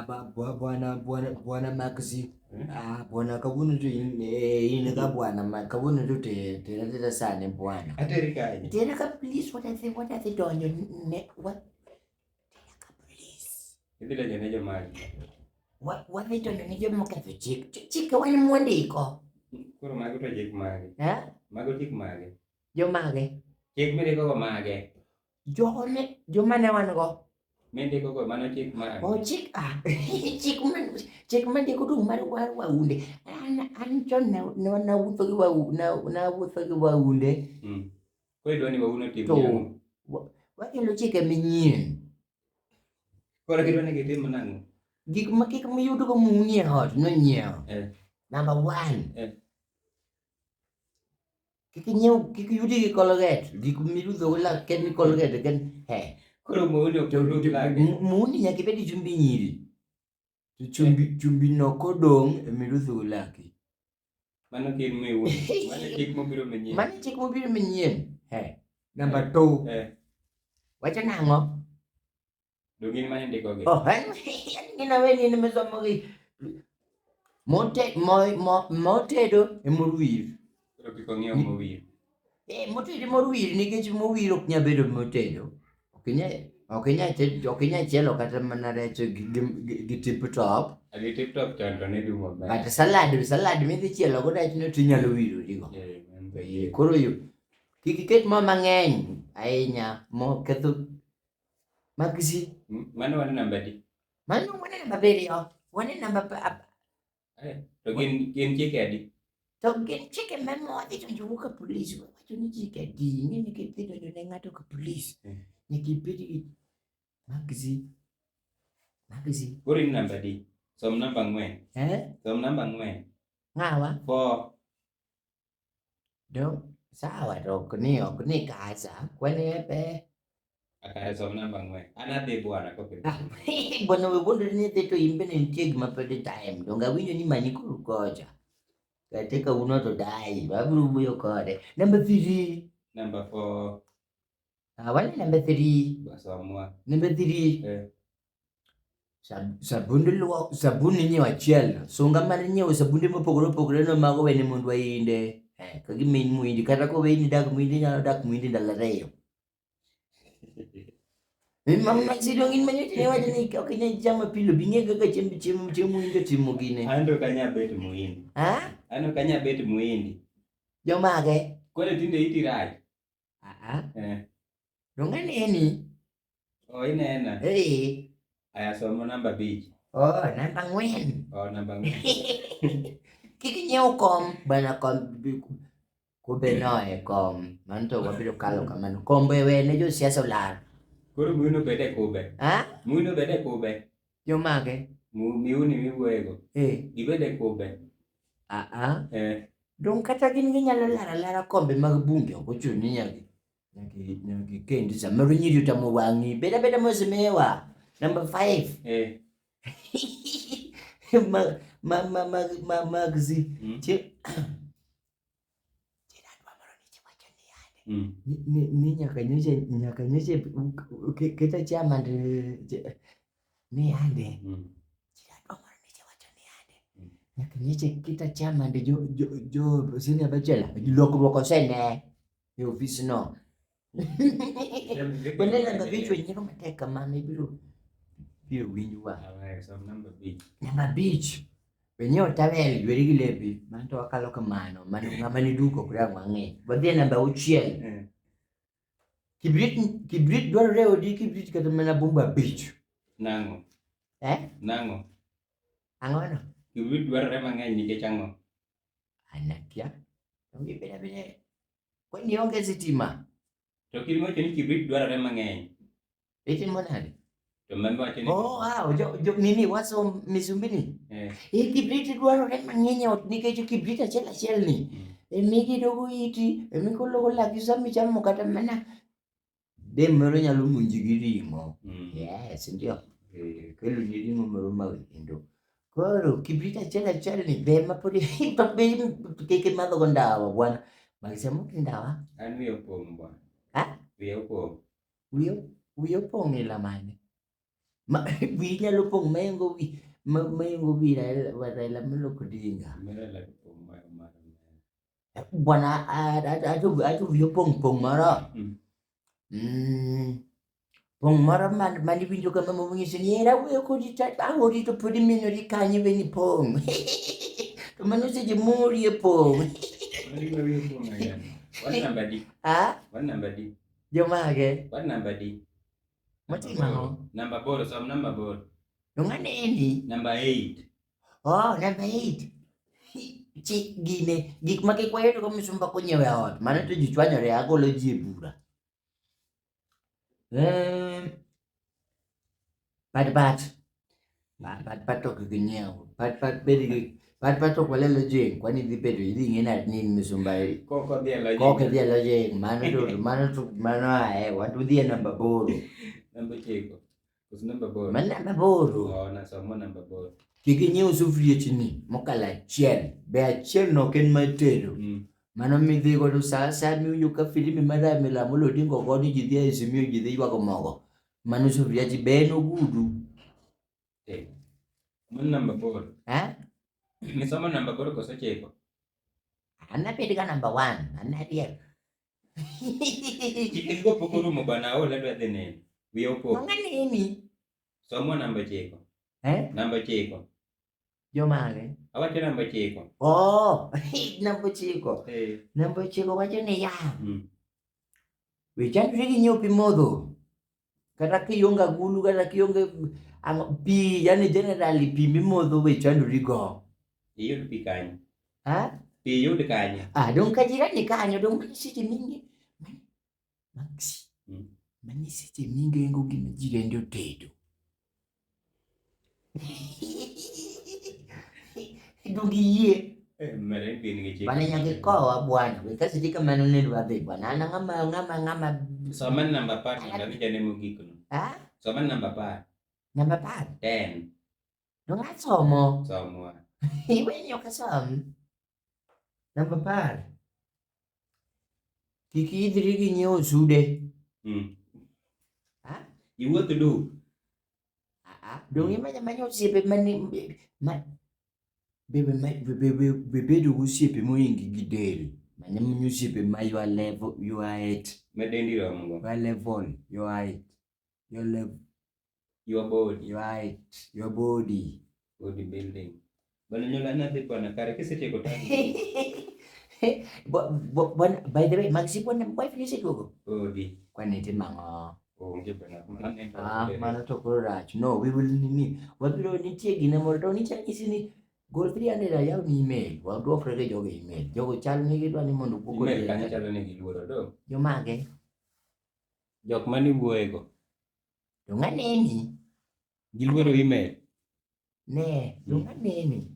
bwana Maxi. Bwana kawuono to in ka bwana ma kawuono to tera sane bwana. Ateri kaje. Tera ka please what are they donjo ne what? Tera ka please. Idhi donjo ne jomagi. What they donjo ne jomoketho chik. Chik wan mondiko. Koro mago to chik mage. Mago chik mage. Jomage. Chik mindiko go mage. Jomane wan go. Mindiko go mano chik mage. Oh chik chik man diko tu mar waunde. An chon na wutho gi waunde. Ko idwani wauno tim yango. Wakelo chike manyien. Koro kidwani gitim nang'o? Gik miyudo go muni e ot nonyiew. Number 1. Kik yudi gi Colgate. Gik mirudho go lak ken Colgate ken Koro muni ok yud lage. Muni nyaka ibed chumbi nyiri. Chumbi no kodong emirudho go laki. Mano kin miwu. Mano chik mobiro manyien. Mano chik mobiro manyien. Number 2. Wacho nang'o? Dogin mane ndiko gi. Ngina weni ni mesomo gi. Motedo e morwir. Koro kik ong'iew mowir. Motedo morwir nikech mowir ok nya bedo motedo. Ok inya chielo kata mana rech gi tip top. Agi tip top chon to ne dum maber. Kata salad midhi chielo go rech no tinyalo wiro digo. Koro kik iket mo mang'eny ahinya mo ketho Maxi. Mano wan namba di. Mano wan namba 7. Wan namba to gin chike adi. To gin chike memodhi to jowuok ka polis wacho ni chike adi ng'eni kidhi donjo ne ng'ato ka polis. Nyaka ibed gi Maxi. Koro in namba di. Som namba 4. Som namba 4. Ng'awa? 4. Dong, sawa ok ni kasa. Kwani epe? Akaya som namba 4. An adhi bwana kopil. Bwana we bondo ni dhi to imbe ne nitie gima pod time. Donga winjo ni mani kuru kocha. Kate ka uno to dai. Baburu buyo kode. Number 3. Number 4. Wala number 3. Basomwa. Number 3. Sabun ni achiel. Songa mar nyiewo sabunde mopogore no mago wene mondo wainde. Kagi min muindi kata ko weini dak muindi nyalo dak muindi ndalo 2. Mama sidongin manyote ne wacho ni ok inyal chamo pilo binge kaka chiemo injo timo gine. Ando kanya bet muindi. Ano kanya bet muindi. Jomage? Kole tinde iti raj. Dongane eni. Inena. Aya somo namba 5. Namba 4. Namba 4. Kiki nyiew kom bana kom kubenoe kom. Manto wabiro kalo kamano. Kombo wene jo siasa ular. Koro muino bede kube. Muino bede kube. Jomage? Miuni miwego. Gibede kube. Dong kata gin ginyalo lara kombe mag bunge ok ochuno ni nyaki kendi samoro nyiri utamo wang'i. Beda mosemewa. Number 5. Maxi. Ni nyaka nyoche keta chama ni ande. Nyaka nyoche kita chama de jo sini abachela. Lokruok osene e office no. Bende namba 5 wenyiro matek kamano ibiro winjo wa. Namba 5. Wenyewe tawel dweri gi lepi. Manto wakalo kamano. Mano ng'ama ni duko kura mang'e. Wadhi namba 6. Kibrit dwarore odi kibrit kata mana bomba 5. Nang'o? Nang'o? Ang'ono? Kibrit dwarore mang'eny nikech ang'o? Anakia. Onge bede. Kwani onge sitima? To kimocho ni kibrit dwarore mang'eny. Itimo nade? To mambo wacho ni nini waso misumbini? Kibrit dwarore mang'eny ot nikech kibrit achiel ni. Emigi dogo iti, emikologo laki sami chamo kata mana dem moro nyalo munji gi ring'o. Yes, ndio. Kelo ni ring'o moro mawendo. Koro kibrit achiel ni be mapodi kike madho go ndawa bwana. Magisema kindawa? An wiyo pong' bwana. Wiyo pong' ila mane? wi nyalo pong mayengo wi Raila Amolo Odinga. Bwana atu wi pong mara. Pong mara mani winjo kama mungisi ni era we ko di to pudi mino di kanyi beni pong. To manu se jemuri e pong. What number D? Ah? What number D? Jomage. What number D? Mati maho. Number board, some number board. Nungane eni? Number 8. Oh, number 8. Ci gine, gik makikwayo to kami sumba ko nyewe ot. Mana to jichwanyo re agolo jibura. Pat to kiginyewo. Pat bedi pat to kwale lo jeng kwani dhi bedo idhi ngena nini misumba Koko dia lagi. Koko dia lo jeng. Mano ae watu dia namba boro. Number cheko. Kus number board. Mana namba boro. Oh, na somo number board. Kiginyewo sufuria chini mokala chiel. Be chiel no ken matero. Mano mi dhi godo sa mi uyo ka filimi mara Raila Amolo Odinga goni jidhi esimio jidhi ywago mogo. Mano sufuria chi be no gudu. Mun number board. Ha? Ni somo number board koso cheko. Ana pedi ka number 1. Ana dia. Chikingo pokuru mo bana o ledwa dene. Wiyo po. Ngane ini. Somo number cheko. Number cheko. Jomage. Awacho number cheko. Oh, number cheko. Number cheko wacho ni ya. Wichan rigi nyopi modho. Kata kionga gulu kata kionga pi yani generally pi mimodho wichan rigo. Iyud pi kanyo. Ha? Pi yud kanyo. Dong kajirani kanyo dong siti mingi. Maxi. Mani siti mingi yengo gima jirende otedo. Dugiye. Mare pin ngi cheko. Bana nyake kowa bwana. Kasi dika manune dwadhe bwana. Ana ngama. Soman number part tapi jane mugik no. Ha? Soman number part. Number part. 10. Dong somo. Somo. Iwe nyoka som. Number part. Kiki idrigi nyo sude. Ha? Iwo to do. Dong ima manyo sipe mani bebe do sipe mo ingi gidel. Manya munyu sipe ma your level, you are at. Medendi ramongo. Your level, you are at. Your level. Your body. You are at. Your body. Body building. Bana nyola na tipo na kare kisi cheko tani. By the way, magsipon na wife ni siguro. Body. Kwani timango. Mana to rach. No, we will need. What will need taking a more tony Chinese in go 300 a young email. Well, go for the joke email. Jogo chal nigga to anyone who go. Kanya chalo nigi luoro do. Yo mage. Jok mani buego. Yung neni. Giluoro email. Ne, yung neni.